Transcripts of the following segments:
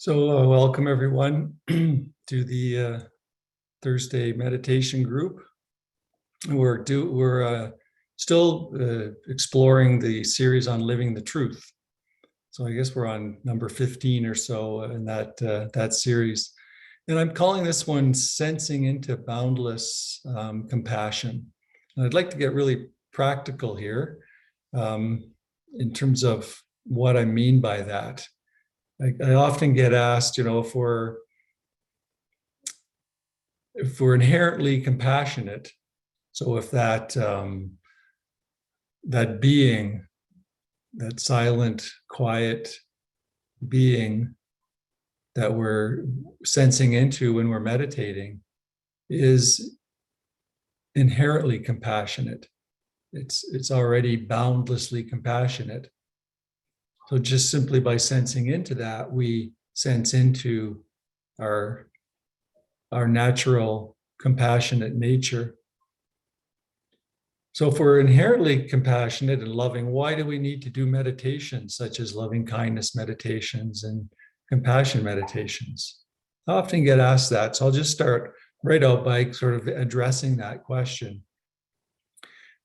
So welcome everyone to the Thursday meditation group. We're still exploring the series on living the truth. So I guess we're on number 15 or so in that series. And I'm calling this one Sensing into Boundless Compassion. And I'd like to get really practical here in terms of what I mean by that. I often get asked, if we're inherently compassionate, so if that being, that silent, quiet being that we're sensing into when we're meditating is inherently compassionate, it's already boundlessly compassionate. So just simply by sensing into that, we sense into our natural compassionate nature. So if we're inherently compassionate and loving, why do we need to do meditations such as loving kindness meditations and compassion meditations? I often get asked that. So I'll just start right out by sort of addressing that question.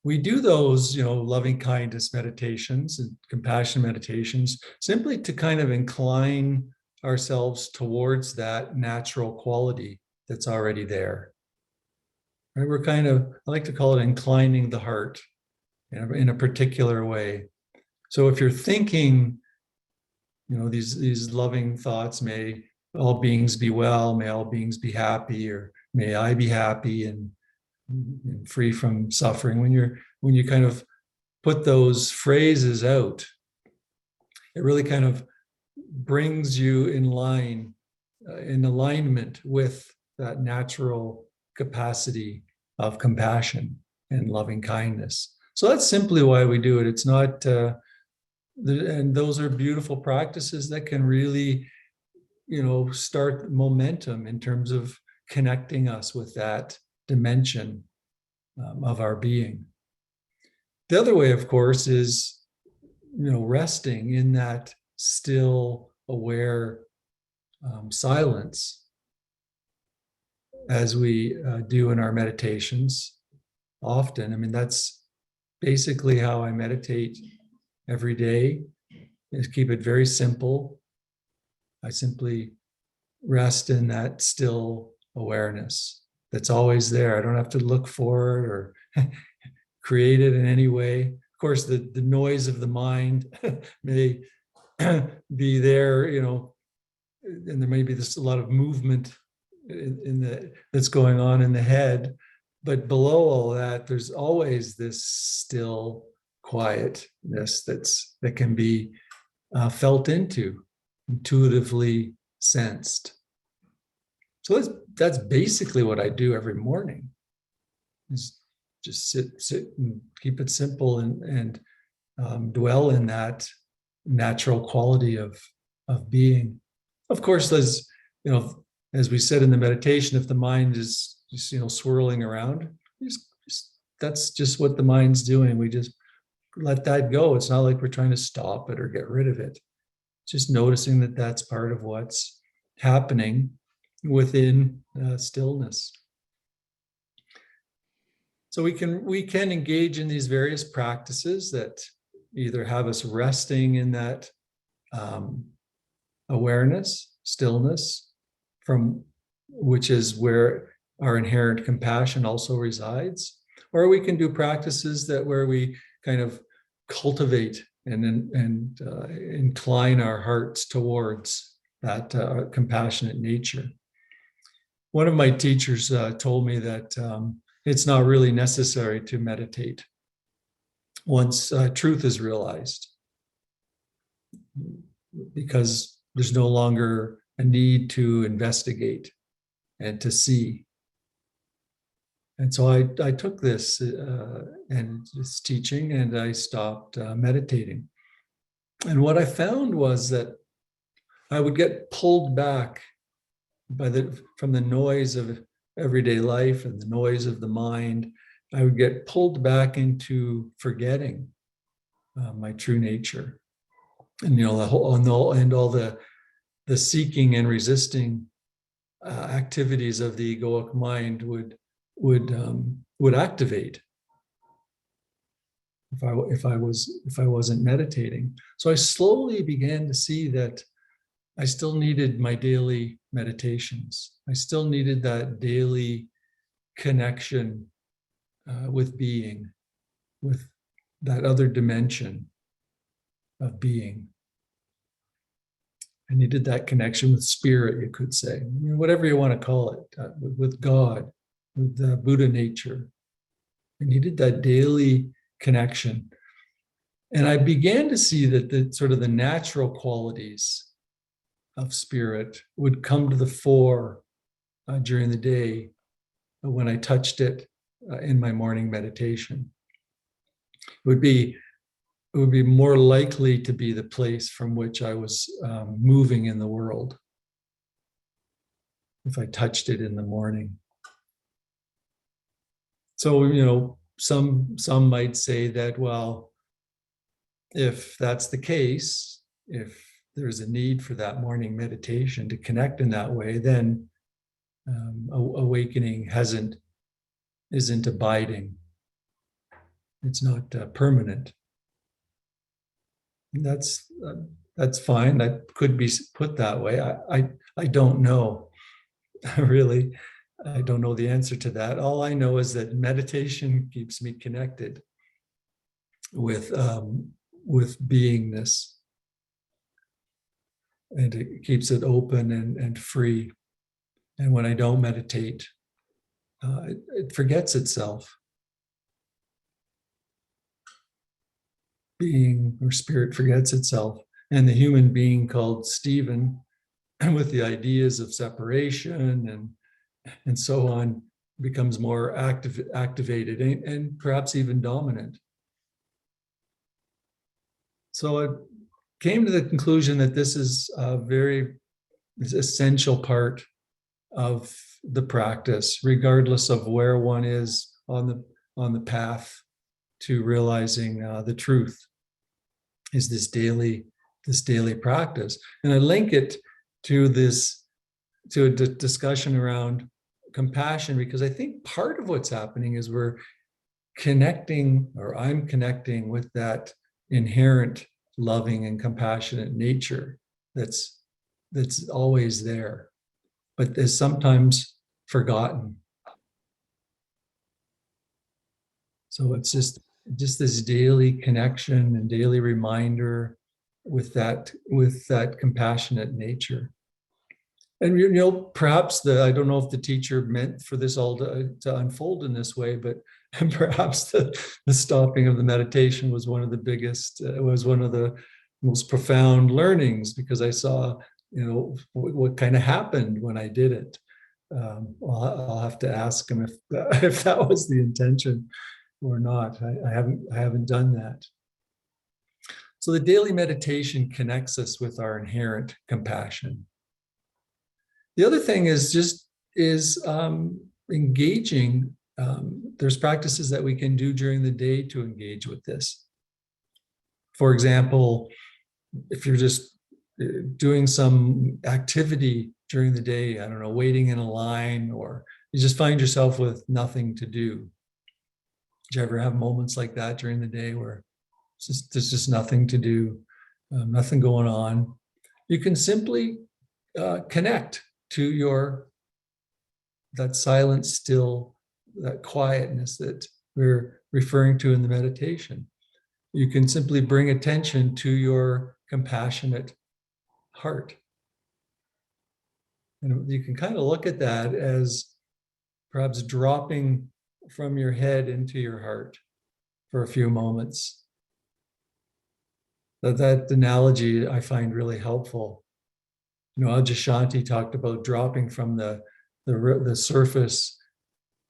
We do those, loving kindness meditations and compassion meditations simply to kind of incline ourselves towards that natural quality that's already there. Right? We're kind of, I like to call it inclining the heart in a particular way. So if you're thinking, these loving thoughts, may all beings be well, may all beings be happy, or may I be happy and free from suffering. When you kind of put those phrases out, it really kind of brings you in line, in alignment with that natural capacity of compassion and loving kindness. So that's simply why we do it. It's not, and those are beautiful practices that can really, start momentum in terms of connecting us with that dimension of our being. The other way, of course, is, resting in that still, aware silence as we do in our meditations often. I mean, that's basically how I meditate every day, is keep it very simple. I simply rest in that still awareness that's always there. I don't have to look for it or create it in any way. Of course, the noise of the mind may be there, and there may be a lot of movement that's going on in the head. But below all that, there's always this still quietness that can be felt into, intuitively sensed. So that's basically what I do every morning, is just sit and keep it simple and dwell in that natural quality of being. Of course, as we said in the meditation, if the mind is just swirling around, that's just what the mind's doing. We just let that go. It's not like we're trying to stop it or get rid of it. Just noticing that that's part of what's happening within stillness. So we can engage in these various practices that either have us resting in that awareness, stillness, from which is where our inherent compassion also resides, or we can do practices where we kind of cultivate and incline our hearts towards that compassionate nature. One of my teachers told me that it's not really necessary to meditate once truth is realized, because there's no longer a need to investigate and to see. And so I took this and this teaching, and I stopped meditating. And what I found was that I would get pulled back from the noise of everyday life and the noise of the mind. I would get pulled back into forgetting my true nature, and all the the seeking and resisting activities of the egoic mind would activate if I wasn't meditating. So I slowly began to see that I still needed my daily meditations. I still needed that daily connection with being, with that other dimension of being. I needed that connection with spirit, you could say, I mean, whatever you want to call it, with God, with the Buddha nature. I needed that daily connection. And I began to see that the sort of the natural qualities of spirit would come to the fore during the day when I touched it in my morning meditation. It would be more likely to be the place from which I was moving in the world if I touched it in the morning. So, you know, some might say that, well, if that's the case, if there's a need for that morning meditation to connect in that way, then awakening isn't abiding. It's not permanent. And that's fine. That could be put that way. I don't know. Really, I don't know the answer to that. All I know is that meditation keeps me connected with beingness, and it keeps it open and free. And when I don't meditate, it forgets itself. Being or spirit forgets itself. And the human being called Stephen, with the ideas of separation and so on, becomes more activated and perhaps even dominant. So I came to the conclusion that this is a very essential part of the practice, regardless of where one is on the path to realizing the truth, is this daily practice. And I link it to a discussion around compassion, because I think part of what's happening is we're connecting, or I'm connecting with that inherent loving and compassionate nature that's always there, but is sometimes forgotten. So it's just this daily connection and daily reminder with that compassionate nature. And you know, perhaps I don't know if the teacher meant for this all to unfold in this way, but perhaps the stopping of the meditation was one of the biggest, was one of the most profound learnings, because I saw, you know, what kind of happened when I did it. I'll have to ask him if that was the intention or not. I haven't done that. So the daily meditation connects us with our inherent compassion. The other thing is engaging. There's practices that we can do during the day to engage with this. For example, if you're just doing some activity during the day, I don't know, waiting in a line, or you just find yourself with nothing to do. Did you ever have moments like that during the day where there's just nothing to do, nothing going on? You can simply connect to that silent, still, that quietness that we're referring to in the meditation. You can simply bring attention to your compassionate heart. And you can kind of look at that as perhaps dropping from your head into your heart for a few moments. That analogy I find really helpful. You know, Adyashanti talked about dropping from the surface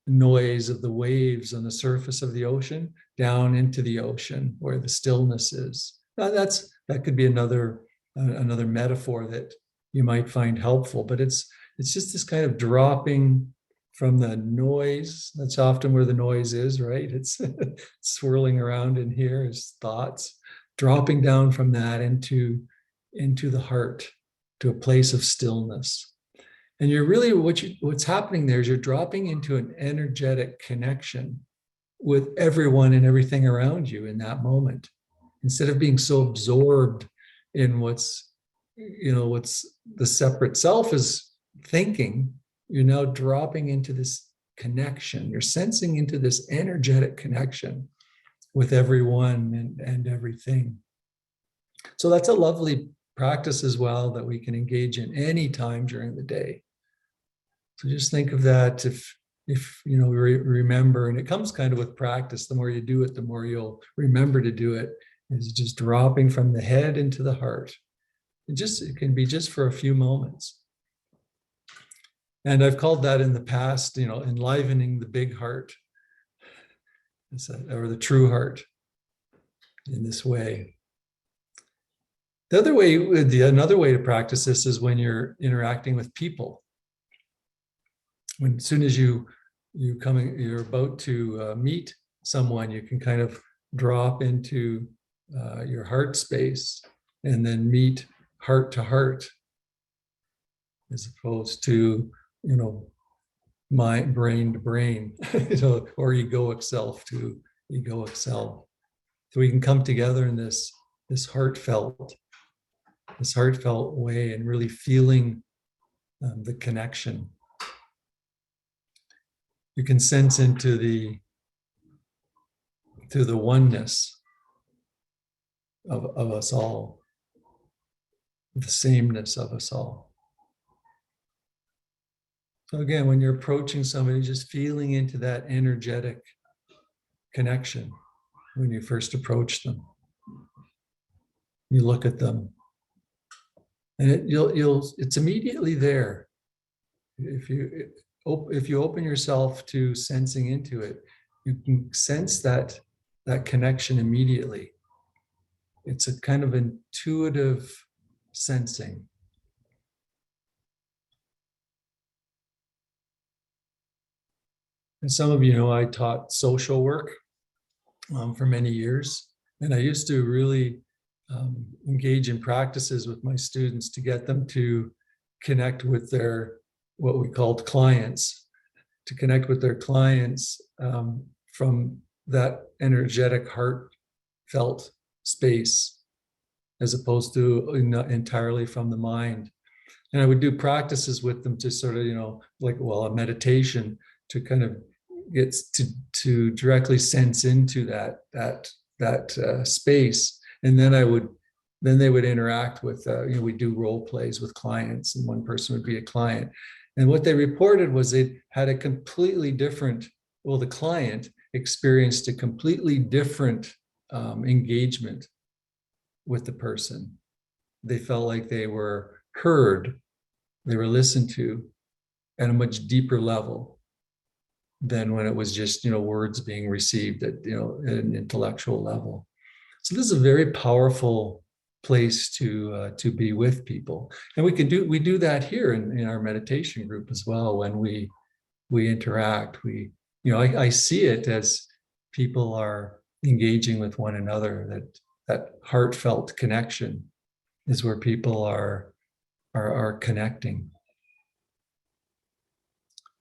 noise of the waves on the surface of the ocean down into the ocean where the stillness is. Now that could be another metaphor that you might find helpful, but it's just this kind of dropping from the noise. That's often where the noise is, right? It's swirling around in here as thoughts, dropping down from that into the heart, to a place of stillness. And you're really, what's happening there is you're dropping into an energetic connection with everyone and everything around you in that moment. Instead of being so absorbed in what's the separate self is thinking, you're now dropping into this connection. You're sensing into this energetic connection with everyone and everything. So that's a lovely practice as well that we can engage in any time during the day. So just think of that if we remember, and it comes kind of with practice. The more you do it, the more you'll remember to do it. Is just dropping from the head into the heart. It can be just for a few moments. And I've called that in the past, enlivening the big heart, or the true heart in this way. Another way to practice this is when you're interacting with people. As soon as you're about to meet someone, you can kind of drop into your heart space and then meet heart to heart, as opposed to brain to brain, or egoic self to egoic self. So we can come together in this heartfelt way and really feeling the connection. You can sense into the oneness of us all, the sameness of us all. So again, when you're approaching somebody, just feeling into that energetic connection when you first approach them. You look at them, and it's immediately there. If you open yourself to sensing into it, you can sense that connection immediately. It's a kind of intuitive sensing. And some of you know I taught social work for many years, and I used to really engage in practices with my students to get them to connect with their, what we called clients, to connect with their clients from that energetic, heartfelt space, as opposed to entirely from the mind. And I would do practices with them to sort of, a meditation, to kind of get to directly sense into that space. And then they would interact with, we do role plays with clients, and one person would be a client. And what they reported was they had a completely different, the client experienced a completely different engagement with the person. They felt like they were heard, they were listened to at a much deeper level than when it was just, words being received at, at an intellectual level. So this is a very powerful place to be with people. And we do that here in our meditation group as well. When we interact, I see it as people are engaging with one another, that heartfelt connection is where people are connecting.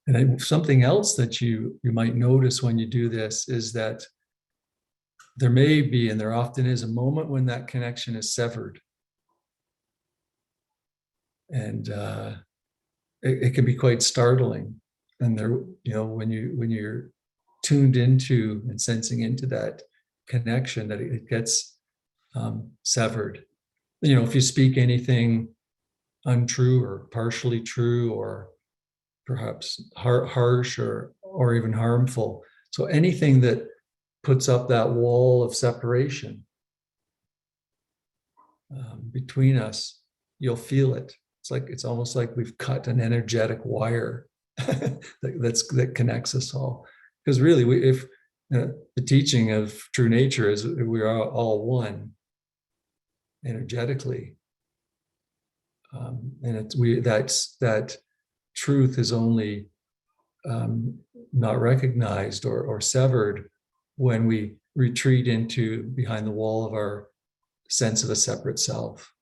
And something else that you might notice when you do this is that there may be, and there often is, a moment when that connection is severed. And it can be quite startling. And there, when you're tuned into and sensing into that connection, that it gets severed. If you speak anything untrue or partially true, or perhaps harsh or even harmful. So anything that puts up that wall of separation between us, you'll feel it. It's almost like we've cut an energetic wire that connects us all. Because really, if the teaching of true nature is we are all one energetically, and that truth is only not recognized or severed when we retreat into behind the wall of our sense of a separate self.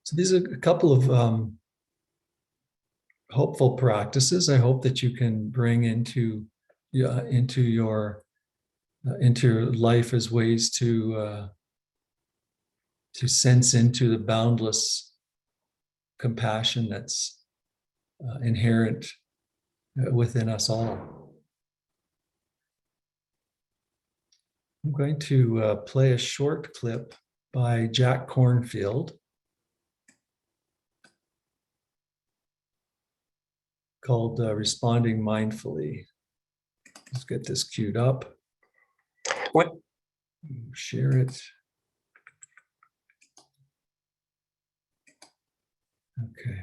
So these are a couple of hopeful practices. I hope that you can bring into your life as ways to sense into the boundless compassion that's inherent within us all. I'm going to play a short clip by Jack Kornfield called Responding Mindfully. Let's get this queued up. What? Share it. Okay.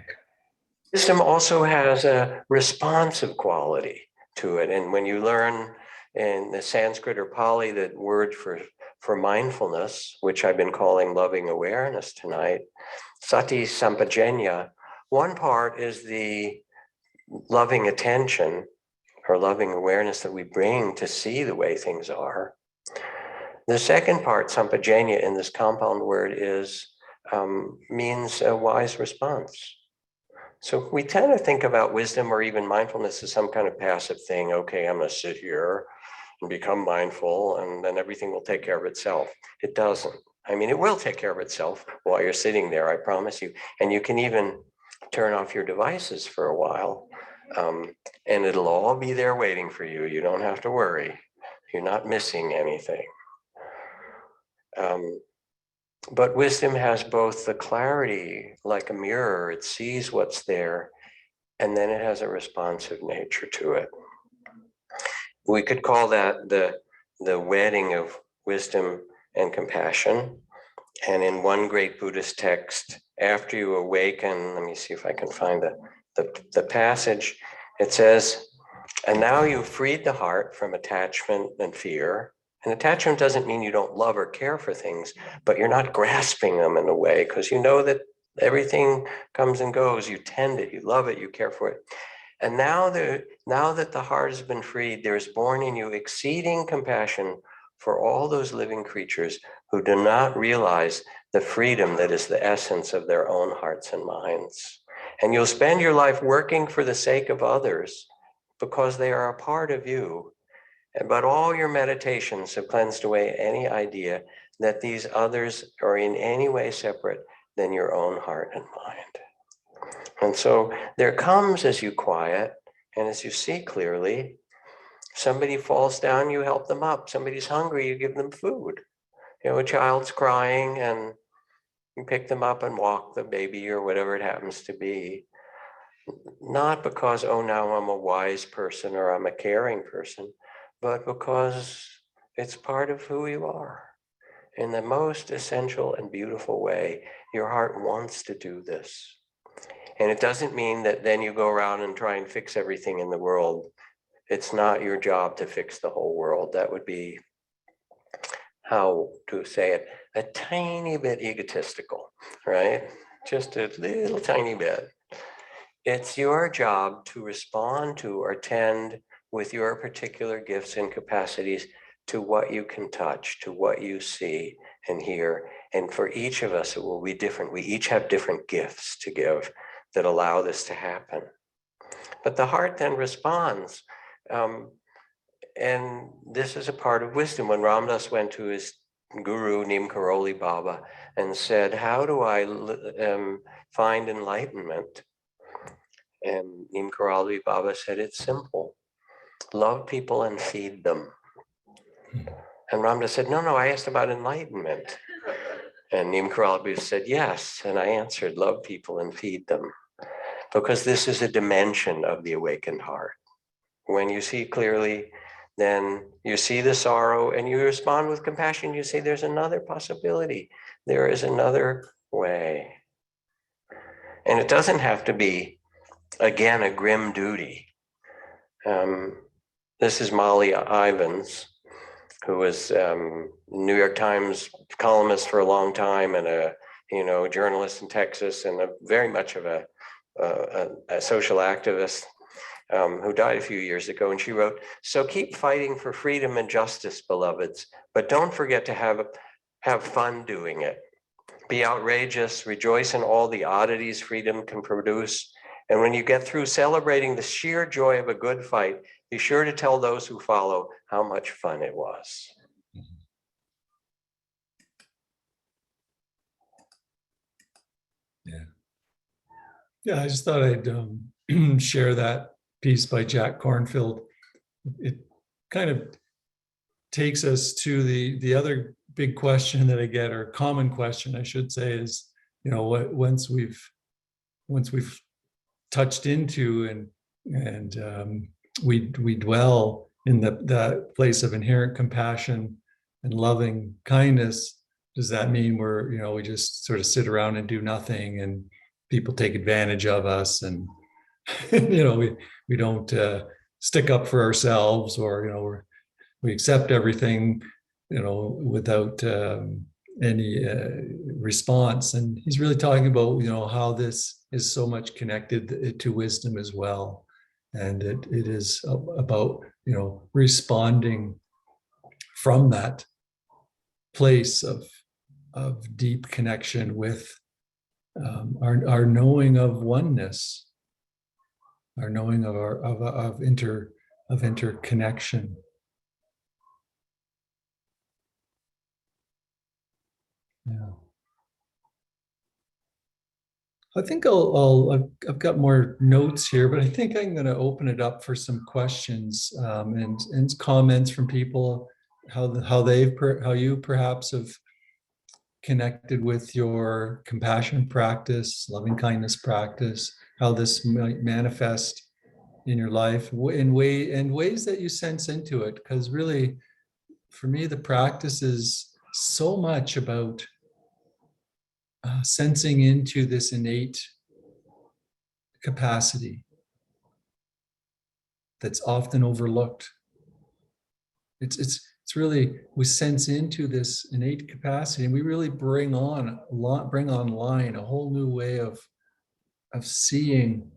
Wisdom also has a responsive quality to it. And when you learn in the Sanskrit or Pali the word for mindfulness, which I've been calling loving awareness tonight, sati sampajanya, one part is the loving attention or loving awareness that we bring to see the way things are. The second part, sampajanya, in this compound word means a wise response. So we tend to think about wisdom or even mindfulness as some kind of passive thing. Okay, I'm going to sit here and become mindful, and then everything will take care of itself. It doesn't. I mean, it will take care of itself while you're sitting there, I promise you. And you can even turn off your devices for a while, and it'll all be there waiting for you. You don't have to worry. You're not missing anything. But wisdom has both the clarity, like a mirror, it sees what's there, and then it has a responsive nature to it. We could call that the wedding of wisdom and compassion. And in one great Buddhist text, after you awaken, let me see if I can find the passage, it says, and now you've freed the heart from attachment and fear. And attachment doesn't mean you don't love or care for things, but you're not grasping them in a way, because you know that everything comes and goes. You tend it, you love it, you care for it. And now that the heart has been freed, there is born in you exceeding compassion for all those living creatures who do not realize the freedom that is the essence of their own hearts and minds. And you'll spend your life working for the sake of others because they are a part of you. But all your meditations have cleansed away any idea that these others are in any way separate than your own heart and mind. And so there comes, as you quiet and as you see clearly, somebody falls down, you help them up. Somebody's hungry, you give them food. You know, a child's crying and you pick them up and walk the baby or whatever it happens to be. Not because, oh, now I'm a wise person or I'm a caring person, but because it's part of who you are. In the most essential and beautiful way, your heart wants to do this. And it doesn't mean that then you go around and try and fix everything in the world. It's not your job to fix the whole world. That would be, how to say it, a tiny bit egotistical, right? Just a little tiny bit. It's your job to respond to or tend with your particular gifts and capacities to what you can touch, to what you see and hear. And for each of us, it will be different. We each have different gifts to give that allow this to happen. But the heart then responds. And this is a part of wisdom. When Ram Dass went to his guru, Neem Karoli Baba, and said, how do I find enlightenment? And Neem Karoli Baba said, it's simple. Love people and feed them. And Ram Dass said, no, I asked about enlightenment. And Neem Karoli said, yes. And I answered, love people and feed them. Because this is a dimension of the awakened heart. When you see clearly, then you see the sorrow and you respond with compassion. You say, there's another possibility. There is another way. And it doesn't have to be, again, a grim duty. This is Molly Ivins, who was New York Times columnist for a long time and a journalist in Texas and very much of a social activist. Who died a few years ago, and she wrote, so keep fighting for freedom and justice, beloveds, but don't forget to have fun doing it. Be outrageous, rejoice in all the oddities freedom can produce. And when you get through celebrating the sheer joy of a good fight, be sure to tell those who follow how much fun it was. Yeah. Yeah, I just thought I'd share that piece by Jack Kornfield. It kind of takes us to the other big question that I get, or common question, I should say, is, you know, what once we've touched into and we dwell in that place of inherent compassion and loving kindness, does that mean we're, you know, we just sort of sit around and do nothing and people take advantage of us, and you know, we don't stick up for ourselves, or, you know, we accept everything, you know, without any response? And he's really talking about, you know, how this is so much connected to wisdom as well. And it is about, you know, responding from that place of deep connection with our knowing of oneness, our knowing of interconnection. Yeah. I think I've got more notes here, but I think I'm going to open it up for some questions and comments from people, how you perhaps have connected with your compassion practice, loving kindness practice, how this might manifest in your life in ways that you sense into it. Because really, for me, the practice is so much about sensing into this innate capacity that's often overlooked. It's really, we sense into this innate capacity, and we really bring online a whole new way of seeing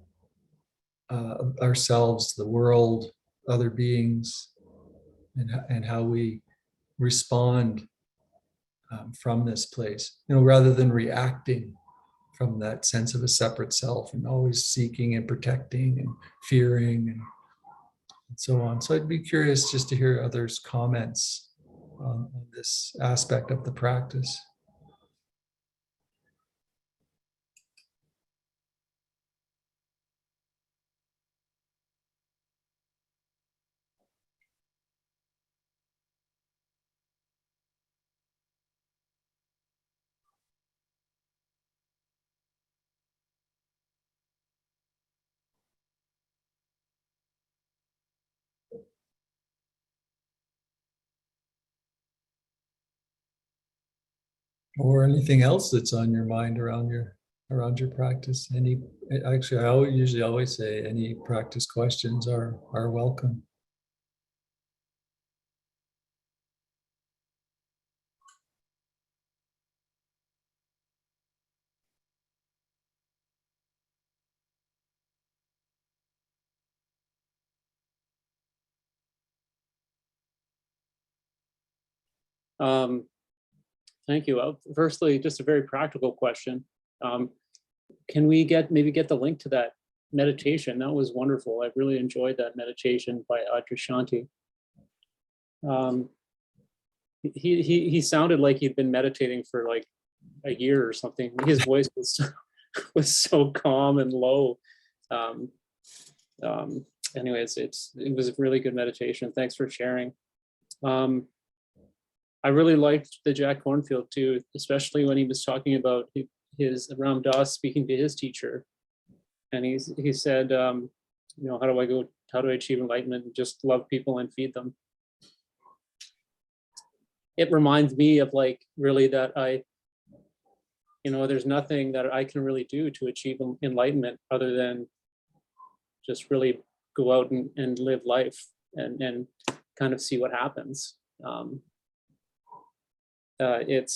ourselves, the world, other beings, and how we respond from this place, you know, rather than reacting from that sense of a separate self and always seeking and protecting and fearing and so on. So I'd be curious just to hear others' comments on this aspect of the practice. Or anything else that's on your mind around your practice. Actually, I usually always say any practice questions are welcome. Thank you. Firstly, just a very practical question. Can we maybe get the link to that meditation? That was wonderful. I really enjoyed that meditation by Adyashanti. He sounded like he'd been meditating for like a year or something. His voice was so calm and low. Anyways, it was a really good meditation. Thanks for sharing. I really liked the Jack Kornfield too, especially when he was talking about his Ram Dass speaking to his teacher, and he said, you know, how do I achieve enlightenment? Just love people and feed them. It reminds me of like really that you know, there's nothing that I can really do to achieve enlightenment other than just really go out and live life and kind of see what happens. It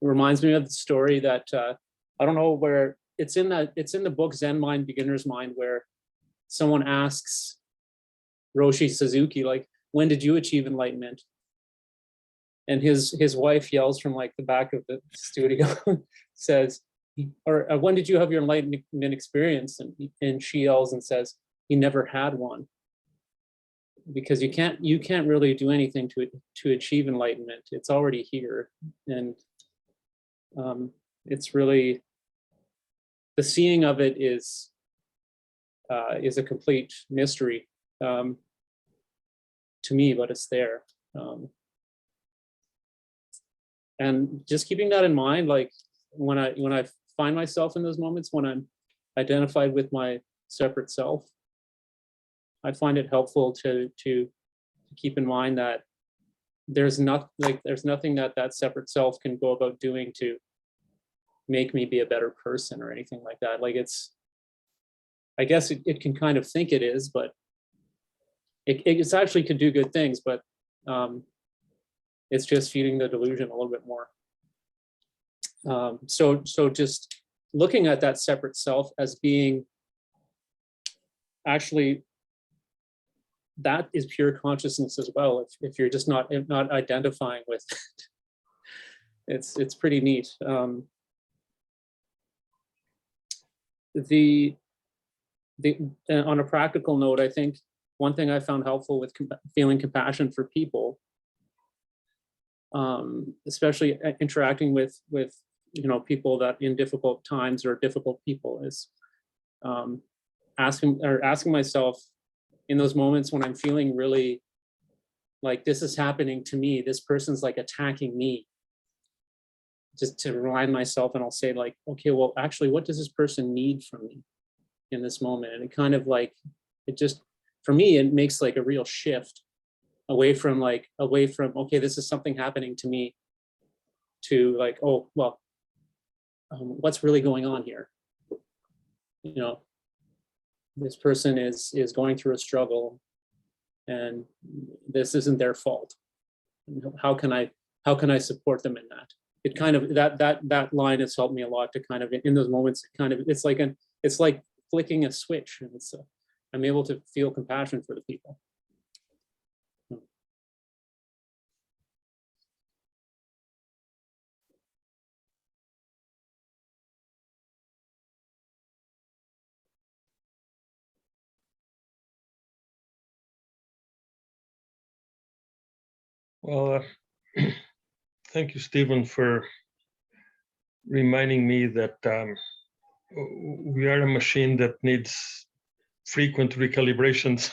reminds me of the story that I don't know where it's in the book Zen Mind, Beginner's Mind, where someone asks Roshi Suzuki, like, when did you achieve enlightenment? And his wife yells from like the back of the studio, says, or when did you have your enlightenment experience? And she yells and says, he never had one. Because you can't really do anything to achieve enlightenment. It's already here. And it's really, the seeing of it is a complete mystery to me, but it's there. And just keeping that in mind, like when I find myself in those moments when I'm identified with my separate self, I find it helpful to keep in mind that there's nothing that separate self can go about doing to make me be a better person or anything like that. Like I guess it can kind of think it is, but it's actually could do good things, but it's just feeding the delusion a little bit more. So just looking at that separate self as being actually, that is pure consciousness as well. If you're just not identifying with it, it's pretty neat. On a practical note, I think one thing I found helpful with feeling compassion for people, especially interacting with people that in difficult times or difficult people, is asking myself in those moments when I'm feeling really like this is happening to me, this person's like attacking me, just to remind myself, and I'll say like, okay, well, actually, what does this person need from me in this moment? And it kind of like, it just, for me, it makes like a real shift away from, okay, this is something happening to me, to like, oh, well, what's really going on here? This person is going through a struggle, and this isn't their fault. How can I support them in that? It kind of, that line has helped me a lot to kind of, in those moments, it's like flicking a switch, and I'm able to feel compassion for the people. Well, thank you, Stephen, for reminding me that we are a machine that needs frequent recalibrations.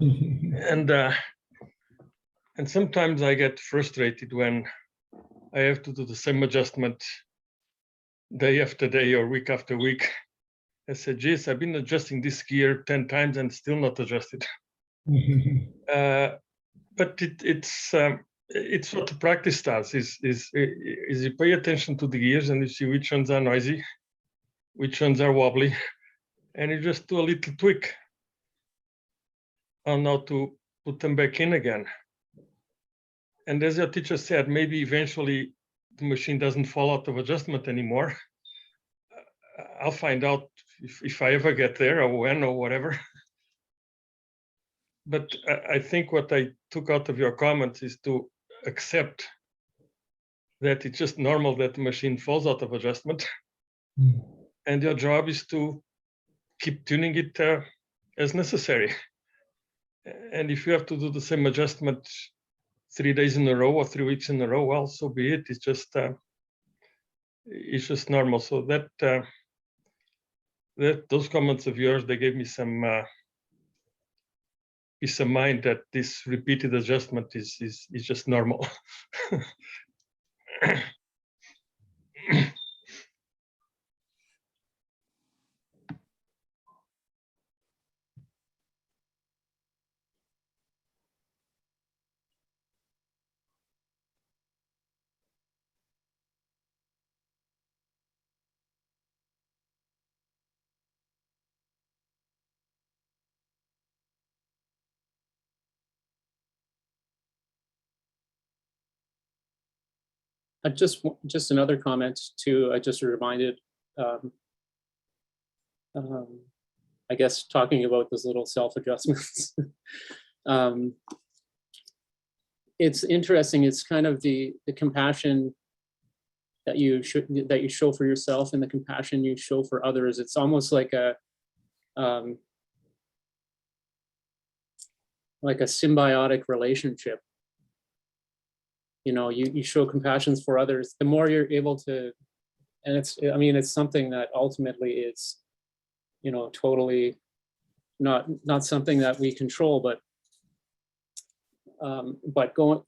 And sometimes I get frustrated when I have to do the same adjustment day after day or week after week. I said, geez, I've been adjusting this gear 10 times and still not adjusted. But it's what the practice does, is you pay attention to the gears and you see which ones are noisy, which ones are wobbly, and you just do a little tweak on how to put them back in again. And as your teacher said, maybe eventually the machine doesn't fall out of adjustment anymore. I'll find out if I ever get there, or when, or whatever. But I think what I took out of your comments is to accept that it's just normal that the machine falls out of adjustment. And your job is to keep tuning it as necessary. And if you have to do the same adjustment 3 days in a row or 3 weeks in a row, well, so be it. It's just normal. So that those comments of yours, they gave me some peace of mind that this repeated adjustment is just normal. Just another comment too. I just reminded, I guess, talking about those little self adjustments. it's interesting. It's kind of the compassion that you show for yourself and the compassion you show for others. It's almost like a symbiotic relationship. You know, you show compassion for others, the more you're able to, and it's something that ultimately is, you know, totally not something that we control, but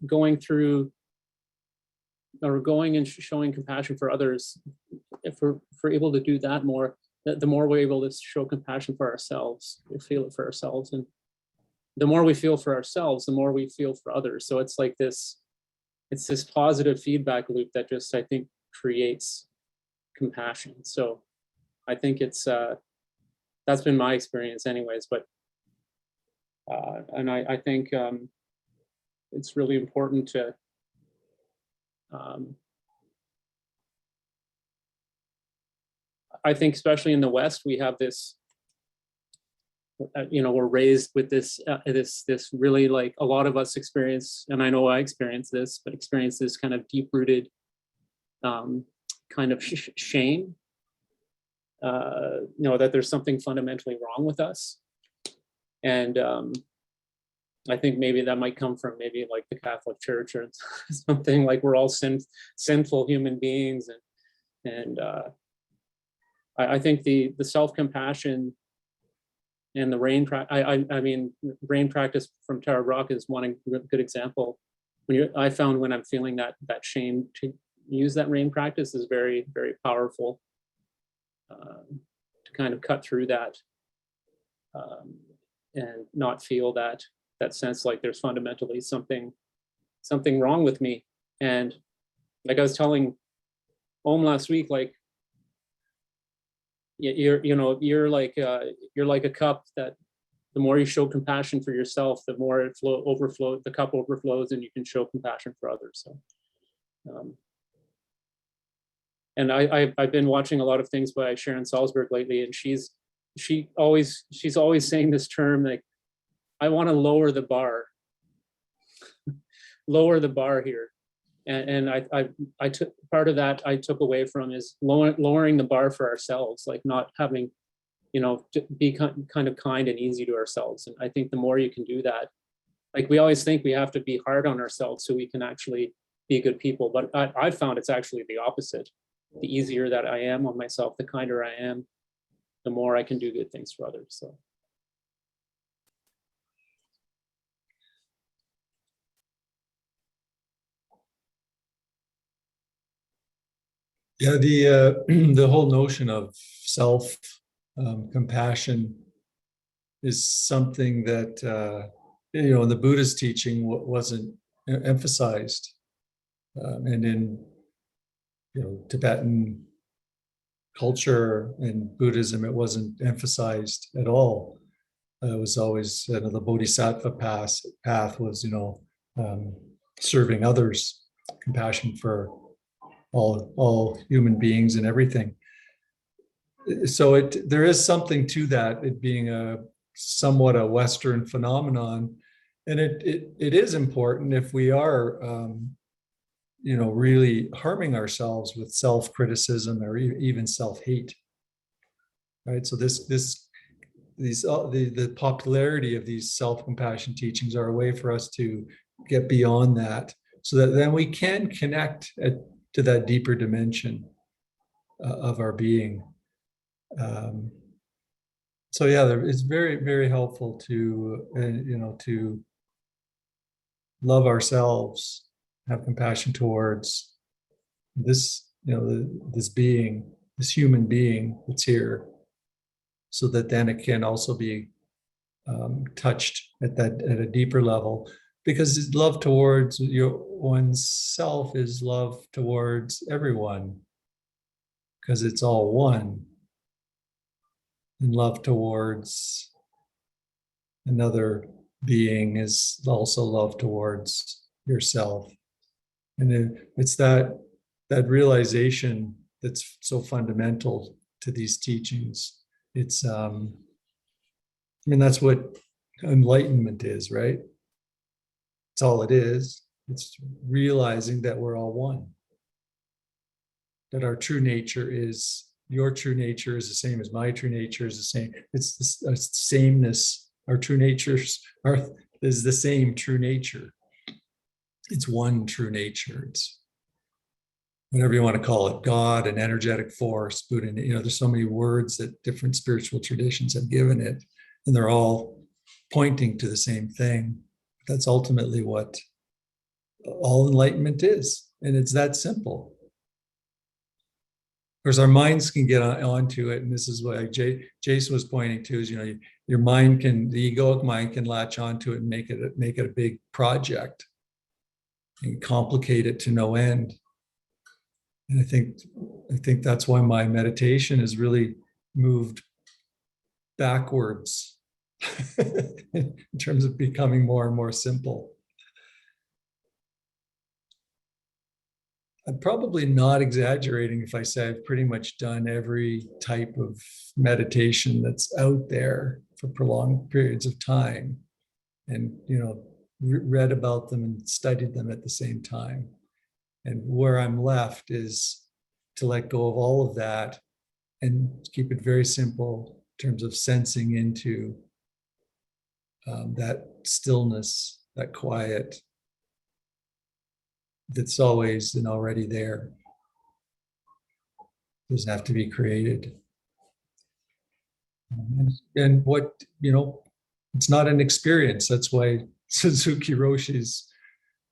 going through or going and showing compassion for others, if we're able to do that more, the more we're able to show compassion for ourselves, we feel it for ourselves, and the more we feel for ourselves, the more we feel for others. So it's like this positive feedback loop that just, I think, creates compassion. So I think it's that's been my experience anyways, but and I think it's really important to I think especially in the West, we have this, you know, we're raised with this this really, like, a lot of us experience, and I know I experienced this, but experience this kind of deep-rooted kind of shame, you know, that there's something fundamentally wrong with us. And I think maybe that might come from maybe like the Catholic Church or something, like we're all sinful human beings. And I think the self-compassion and the rain rain practice from Tara Brach is one good example. I found when I'm feeling that shame, to use that rain practice is very, very powerful to kind of cut through that and not feel that sense like there's fundamentally something wrong with me. And like I was telling Om last week, like, you're like a cup that the more you show compassion for yourself, the more it the cup overflows, and you can show compassion for others. So, and I've been watching a lot of things by Sharon Salzberg lately, and she's always saying this term, like, I want to lower the bar, lower the bar here. And I took part of that I took away from is lowering the bar for ourselves, like not having, you know, to be kind of kind and easy to ourselves. And I think the more you can do that, like, we always think we have to be hard on ourselves so we can actually be good people. But I've found it's actually the opposite. The easier that I am on myself, the kinder I am, the more I can do good things for others. So. Yeah, the whole notion of self compassion is something that you know, in the Buddha's teaching wasn't emphasized, and in, you know, Tibetan culture and Buddhism, it wasn't emphasized at all. It was always, you know, the Bodhisattva path was, you know, serving others, compassion for all human beings and everything. So there is something to that, it being somewhat a Western phenomenon, and it is important if we are you know, really harming ourselves with self-criticism or even self-hate, right? So the popularity of these self-compassion teachings are a way for us to get beyond that, so that then we can connect to that deeper dimension of our being. So yeah, it's very, very helpful to you know, to love ourselves, have compassion towards this, you know, this being, this human being that's here, so that then it can also be touched at a deeper level, because love towards oneself is love towards everyone, because it's all one. And love towards another being is also love towards yourself. And it's that realization that's so fundamental to these teachings. It's I mean, that's what enlightenment is, right? It's all it is It's realizing that we're all one. That our true nature is, your true nature is the same as my true nature is the same. It's the sameness. Our true natures is the same true nature. It's one true nature. It's whatever you want to call it, God, an energetic force, Buddha. There's so many words that different spiritual traditions have given it, and they're all pointing to the same thing. That's ultimately what all enlightenment is, and it's that simple. Of course, our minds can get onto it, and this is what Jason was pointing to: is your mind can, the egoic mind can latch onto it and make it a big project and complicate it to no end. And I think that's why my meditation has really moved backwards in terms of becoming more and more simple. I'm probably not exaggerating if I say I've pretty much done every type of meditation that's out there for prolonged periods of time, and read about them and studied them at the same time. And where I'm left is to let go of all of that and keep it very simple in terms of sensing into that stillness, that quiet that's always and already there. It doesn't have to be created. And what, it's not an experience. That's why Suzuki Roshi's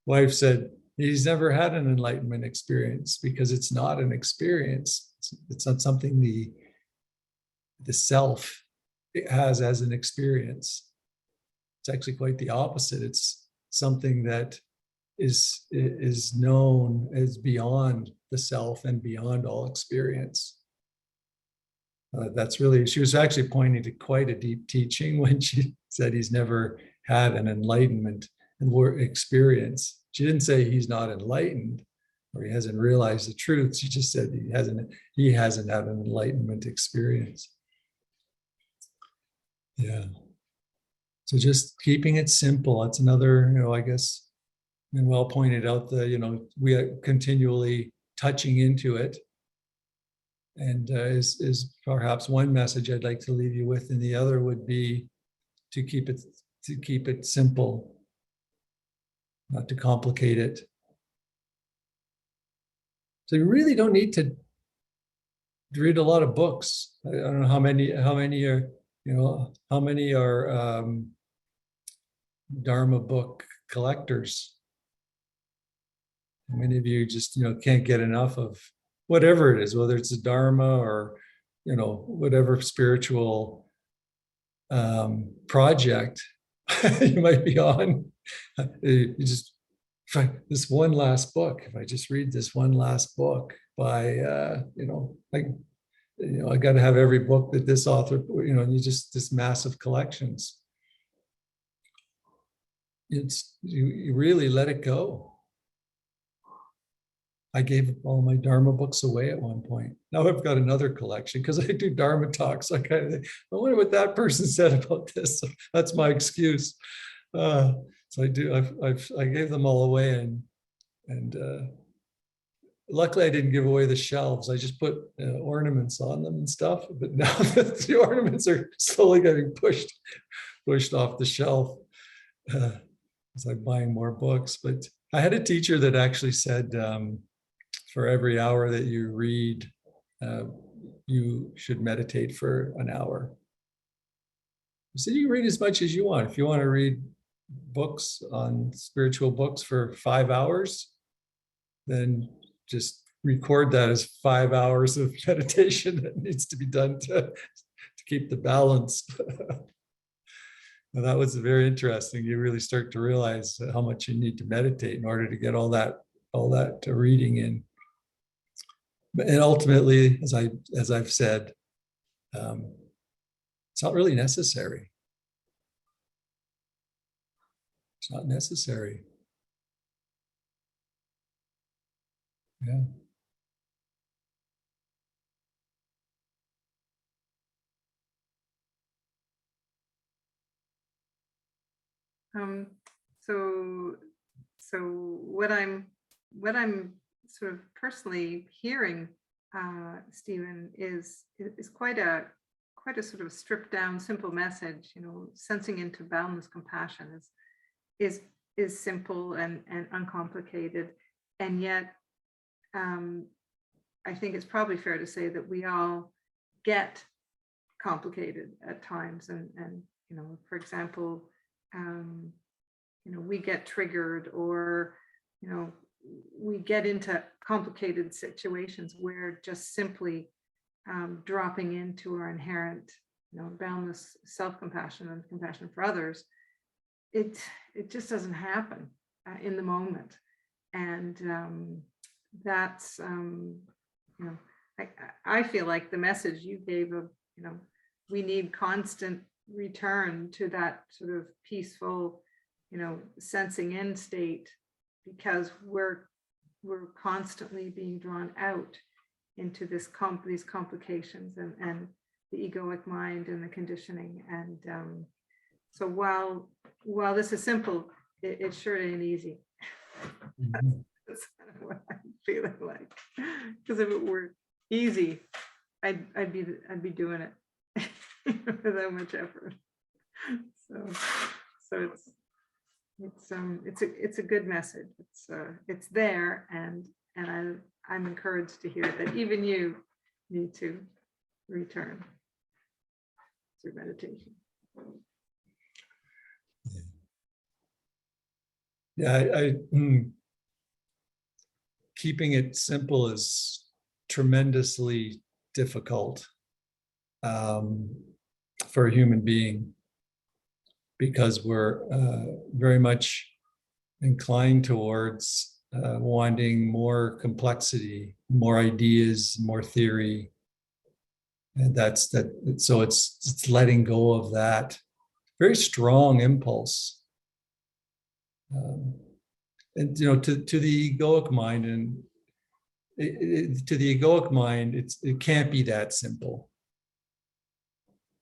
wife said, he's never had an enlightenment experience, because it's not an experience. It's not something the self has as an experience. It's actually quite the opposite. It's something that is known as beyond the self and beyond all experience. That's really, she was actually pointing to quite a deep teaching when she said he's never had an enlightenment and experience. She didn't say he's not enlightened or he hasn't realized the truth. She just said he hasn't had an enlightenment experience. Yeah. So just keeping it simple. That's another, I guess, Manuel pointed out we are continually touching into it. And is perhaps one message I'd like to leave you with, and the other would be to keep it simple, not to complicate it. So you really don't need to read a lot of books. I don't know how many are Dharma book collectors. How many of you just can't get enough of whatever it is, whether it's a Dharma or whatever spiritual project you might be on. You just this one last book. If I just read this one last book by I got to have every book that this author, and you just this massive collections. You really let it go. I gave all my Dharma books away at one point. Now I've got another collection because I do Dharma talks. I wonder what that person said about this. So that's my excuse. So I do. I gave them all away, and luckily I didn't give away the shelves. I just put ornaments on them and stuff. But now the ornaments are slowly getting pushed off the shelf as I'm buying more books. But I had a teacher that actually said, for every hour that you read, you should meditate for an hour. So you can read as much as you want. If you want to read books on spiritual books for 5 hours, then just record that as 5 hours of meditation that needs to be done to keep the balance. Well, that was very interesting. You really start to realize how much you need to meditate in order to get all that reading in. And ultimately, as I've said, it's not really necessary. It's not necessary. Yeah. So so what I'm sort of personally hearing, Stephen, is quite a sort of stripped down, simple message. You know, sensing into boundless compassion is simple and uncomplicated, and yet I think it's probably fair to say that we all get complicated at times, and you know, for example, you know, we get triggered, or you know, we get into complicated situations where just simply dropping into our inherent, you know, boundless self-compassion and compassion for others, it just doesn't happen in the moment. And that's you know, I feel like the message you gave of, you know, we need constant return to that sort of peaceful, you know, sensing in state, because we're constantly being drawn out into these complications and the egoic mind and the conditioning. And so while this is simple, it sure ain't easy. That's kind of what I'm feeling like. Because if it were easy, I'd be doing it with that much effort. So it's a good message. It's there, and I'm encouraged to hear that even you need to return through meditation. Yeah, keeping it simple is tremendously difficult for a human being, because we're very much inclined towards wanting more complexity, more ideas, more theory. And that's that. So it's letting go of that very strong impulse. And you know, to the egoic mind, and to the egoic mind, it can't be that simple.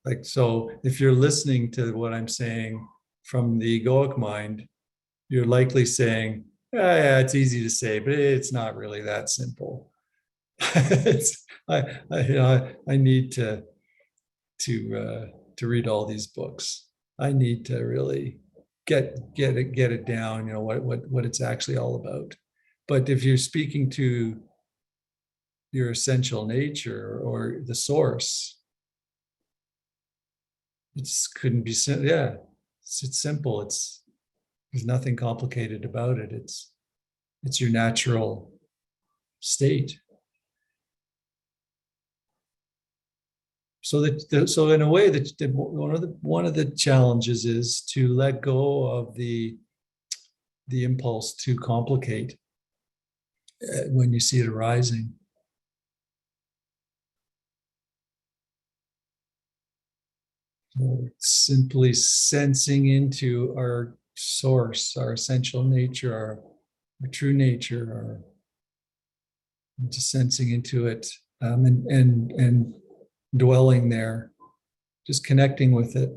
Like, so if you're listening to what I'm saying from the egoic mind, you're likely saying, yeah, it's easy to say, but it's not really that simple. I need to read all these books. I need to really get it down, you know, what it's actually all about. But if you're speaking to your essential nature or the source, it couldn't be simple. Yeah, it's simple. There's nothing complicated about it. It's your natural state. So so in a way, that one of the challenges is to let go of the impulse to complicate when you see it arising. So simply sensing into our source, our essential nature, our true nature, just sensing into it, and dwelling there, just connecting with it.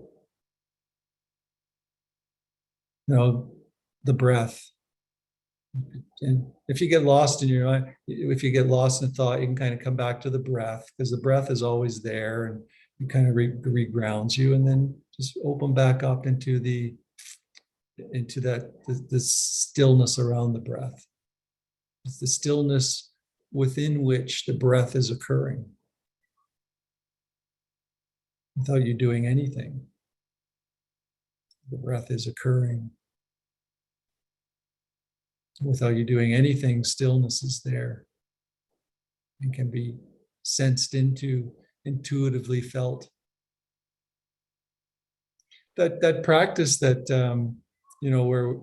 You know, the breath. And if you get lost in your mind, if you get lost in thought, you can kind of come back to the breath, because the breath is always there, and it kind of regrounds you, and then just open back up into the stillness around the breath. It's the stillness within which the breath is occurring, without you doing anything. The breath is occurring. Without you doing anything, stillness is there and can be sensed into, intuitively felt. That practice that, you know, we're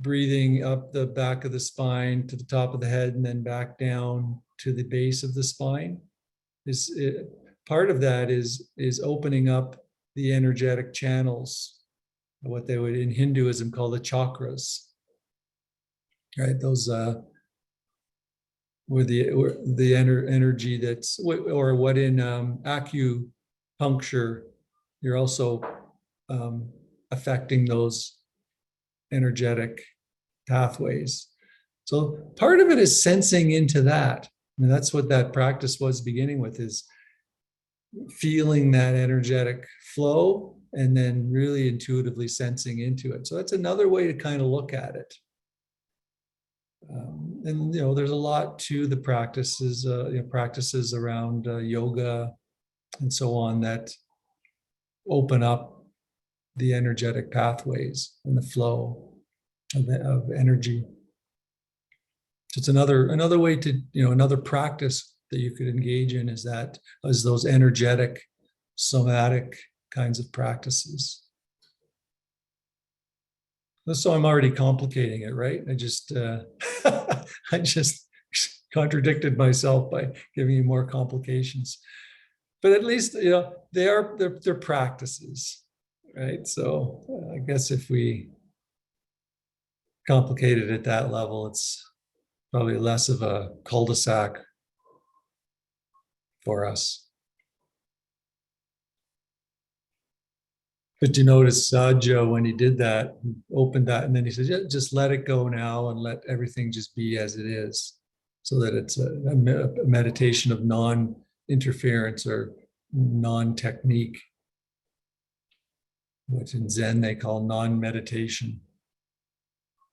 breathing up the back of the spine to the top of the head and then back down to the base of the spine, part of that is opening up the energetic channels, what they would in Hinduism call the chakras. Right, those were the energy that's, or what in acupuncture, you're also affecting those energetic pathways. So part of it is sensing into that. I mean, that's what that practice was beginning with, is feeling that energetic flow and then really intuitively sensing into it. So that's another way to kind of look at it. And there's a lot to the practices, practices around yoga and so on that open up the energetic pathways and the flow of energy. So it's another way to, another practice that you could engage in is those energetic, somatic kinds of practices. So I'm already complicating it, right? I just contradicted myself by giving you more complications. But at least they're practices, right? So I guess if we complicate it at that level, it's probably less of a cul-de-sac for us. But you notice Joe, when he did that, he opened that, and then he said, yeah, just let it go now and let everything just be as it is, so that it's a meditation of non-interference or non-technique, which in Zen they call non-meditation,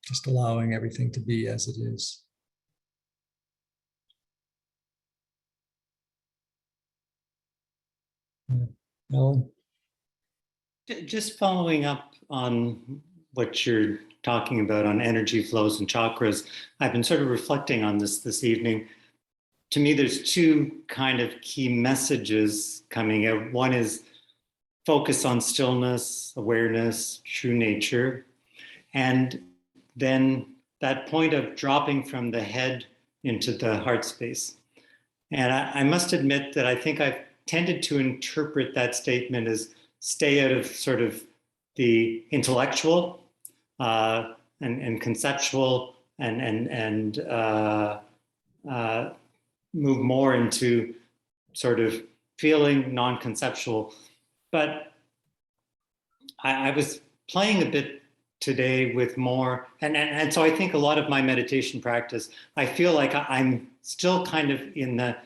just allowing everything to be as it is. Ellen? Just following up on what you're talking about on energy flows and chakras, I've been sort of reflecting on this evening. To me, there's two kind of key messages coming out. One is focus on stillness, awareness, true nature. And then that point of dropping from the head into the heart space. And I must admit that I think I've tended to interpret that statement as stay out of sort of the intellectual and conceptual and move more into sort of feeling non-conceptual. But I was playing a bit today with more, and so I think a lot of my meditation practice, I feel like I'm still kind of in the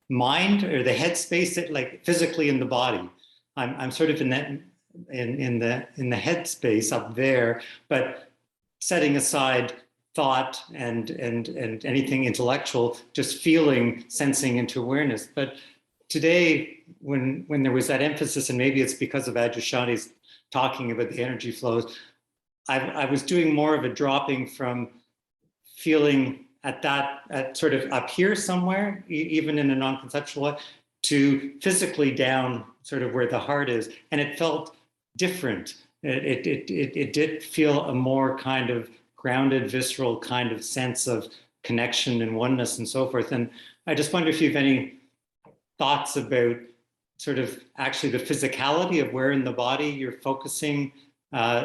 mind or the head space, that like physically in the body. I'm sort of in that in the head space up there, but setting aside thought and anything intellectual, just feeling, sensing into awareness. But today, when there was that emphasis, and maybe it's because of Adyashanti's talking about the energy flows, I was doing more of a dropping from feeling at sort of up here somewhere, even in a non-conceptual way, to physically down sort of where the heart is. And it felt different. It did feel a more kind of grounded, visceral kind of sense of connection and oneness and so forth. And I just wonder if you have any thoughts about sort of actually the physicality of where in the body you're focusing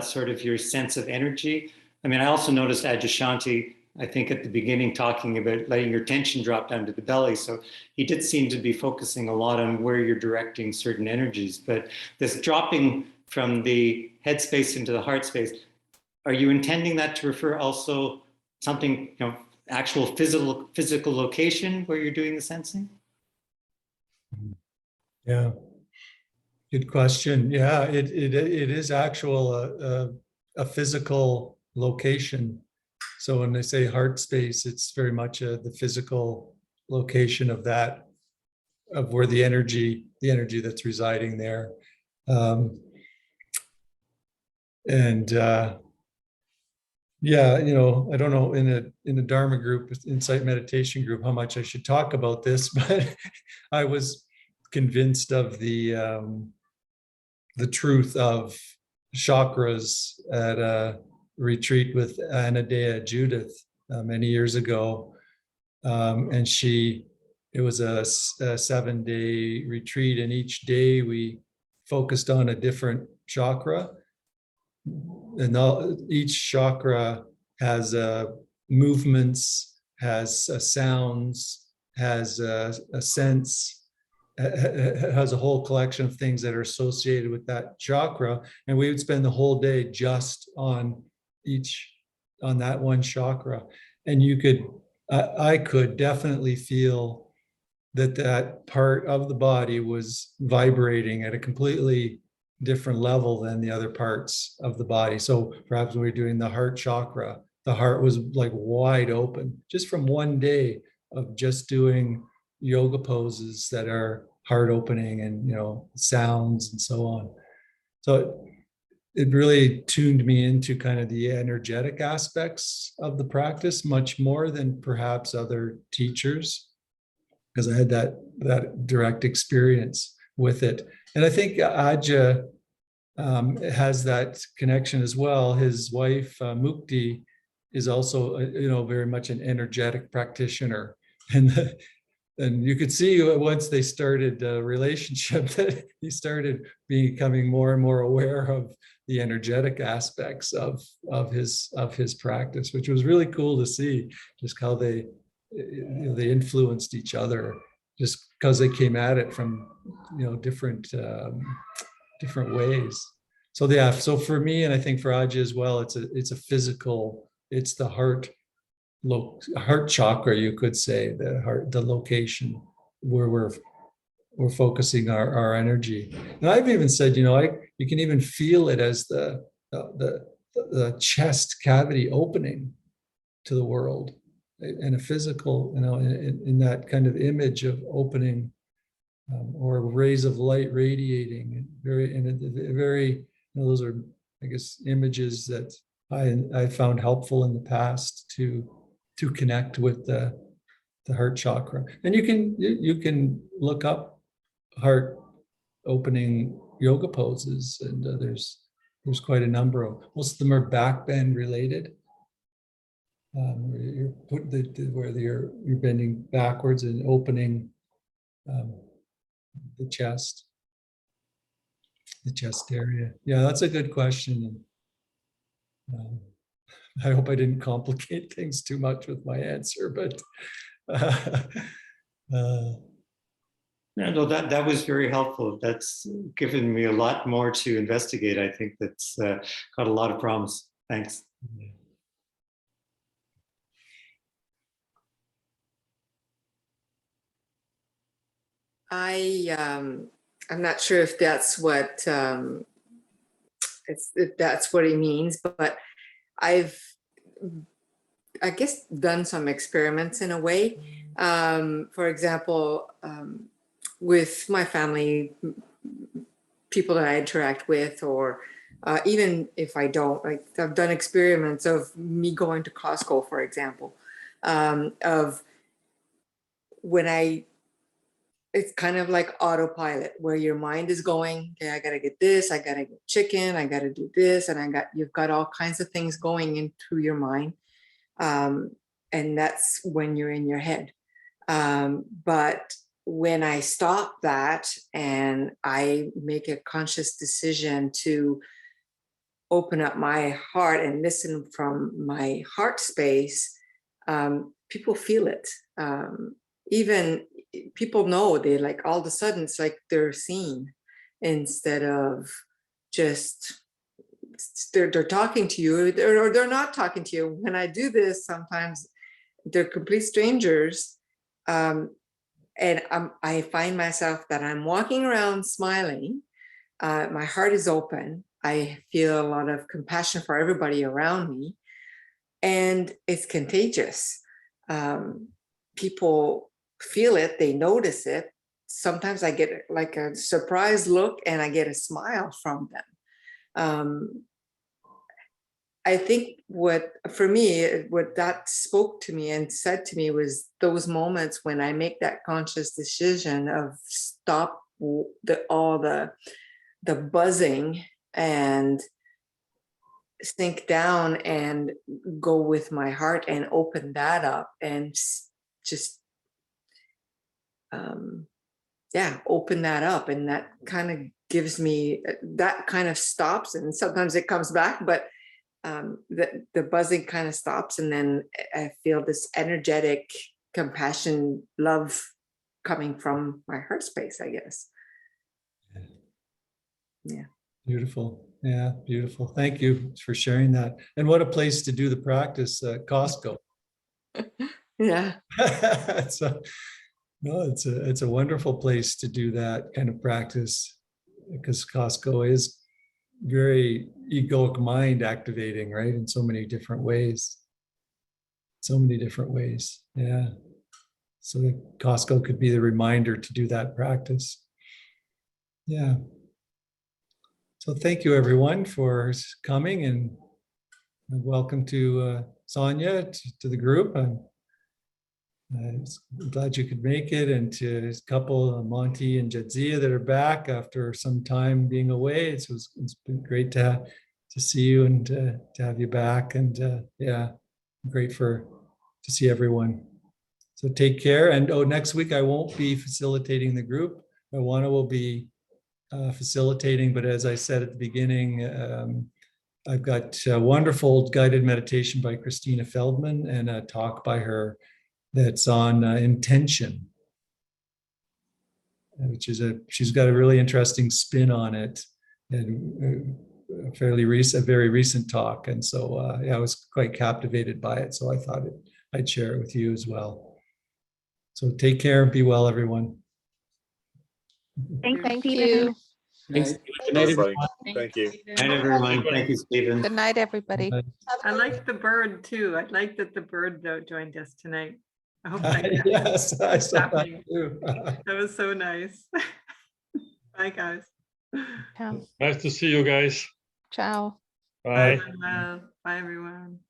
sort of your sense of energy. I mean, I also noticed Adyashanti, I think at the beginning, talking about letting your tension drop down to the belly. So he did seem to be focusing a lot on where you're directing certain energies. But this dropping from the head space into the heart space, are you intending that to refer also something, actual physical location where you're doing the sensing? Yeah, good question. Yeah, it is actual a physical location. So when they say heart space, it's very much the physical location of that, of where the energy that's residing there. Yeah, I don't know in a Dharma group, insight meditation group, how much I should talk about this, but I was convinced of the truth of chakras at a retreat with Anadea Judith many years ago, and it was a 7-day retreat, and each day we focused on a different chakra, and each chakra has movements, has sounds, has a sense, has a whole collection of things that are associated with that chakra. And we would spend the whole day just on each on that one chakra. And you could, I could definitely feel that part of the body was vibrating at a completely different level than the other parts of the body. So perhaps when we were doing the heart chakra, the heart was like wide open just from one day of just doing yoga poses that are heart opening and, sounds and so on. So it really tuned me into kind of the energetic aspects of the practice much more than perhaps other teachers, because I had that direct experience with it. And I think Aja has that connection as well. His wife, Mukti, is also, very much an energetic practitioner. And you could see once they started a relationship that he started becoming more and more aware of the energetic aspects of his practice, which was really cool to see, just how they influenced each other, just because they came at it from different ways. So yeah, so for me, and I think for Aja as well, it's a physical, it's the heart chakra, you could say, the location where we're focusing our energy. And I've even said, you can even feel it as the chest cavity opening to the world in a physical, in that kind of image of opening, or rays of light radiating, very, those are, I guess, images that I found helpful in the past to connect with the heart chakra. And you can look up heart opening yoga poses, and there's quite a number of, most of them are back bend related. Where you're where you're bending backwards and opening the chest area. Yeah, that's a good question. I hope I didn't complicate things too much with my answer, but no, that was very helpful. That's given me a lot more to investigate. I think that's got a lot of promise. Thanks. I'm not sure if that's what if that's what he means, but I've, I guess, done some experiments in a way. For example, with my family, people that I interact with, or even if I don't, like, I've done experiments of me going to Costco, for example, of when it's kind of like autopilot, where your mind is going, okay, I gotta get this, I gotta get chicken, I gotta do this, and you've got all kinds of things going into your mind. And that's when you're in your head. But when I stop that and I make a conscious decision to open up my heart and listen from my heart space, people feel it. Even people know, they like, all of a sudden it's like they're seen, instead of just they're talking to you, or they're not talking to you. When I do this, sometimes they're complete strangers, and I find myself that I'm walking around smiling, my heart is open, I feel a lot of compassion for everybody around me, and it's contagious. People feel it, they notice it. Sometimes I get like a surprised look and I get a smile from them. I think what that spoke to me and said to me was those moments when I make that conscious decision of stop all the buzzing and sink down and go with my heart and open that up and just open that up, and that kind of gives me, that kind of stops, and sometimes it comes back, but the buzzing kind of stops, and then I feel this energetic compassion, love coming from my heart space, I guess. Yeah. Beautiful. Yeah, beautiful. Thank you for sharing that. And what a place to do the practice, Costco. Yeah. It's a wonderful place to do that kind of practice, because Costco is very egoic mind activating, right? In so many different ways. So many different ways. Yeah. So Costco could be the reminder to do that practice. Yeah. So thank you everyone for coming, and welcome to Sonia to the group. I'm glad you could make it, and to a couple, Monty and Jadzia, that are back after some time being away. It's been great to see you and to have you back, and yeah, great to see everyone. So take care. And next week I won't be facilitating the group. Iwana will be facilitating, but as I said at the beginning, I've got a wonderful guided meditation by Christina Feldman and a talk by her that's on intention, which is she's got a really interesting spin on it, and a very recent talk. And so yeah, I was quite captivated by it. So I thought I'd share it with you as well. So take care and be well, everyone. Thank you. you. Thanks. Night. Good night, everybody. Thank you. Night, everyone. Thank you, Stephen. Good night, everybody. I like the bird too. I like that the bird though joined us tonight. I hope that Yes, I saw that happening. too. That was so nice. Bye, guys. Ciao. Nice to see you guys. Ciao. Bye. Bye, everyone.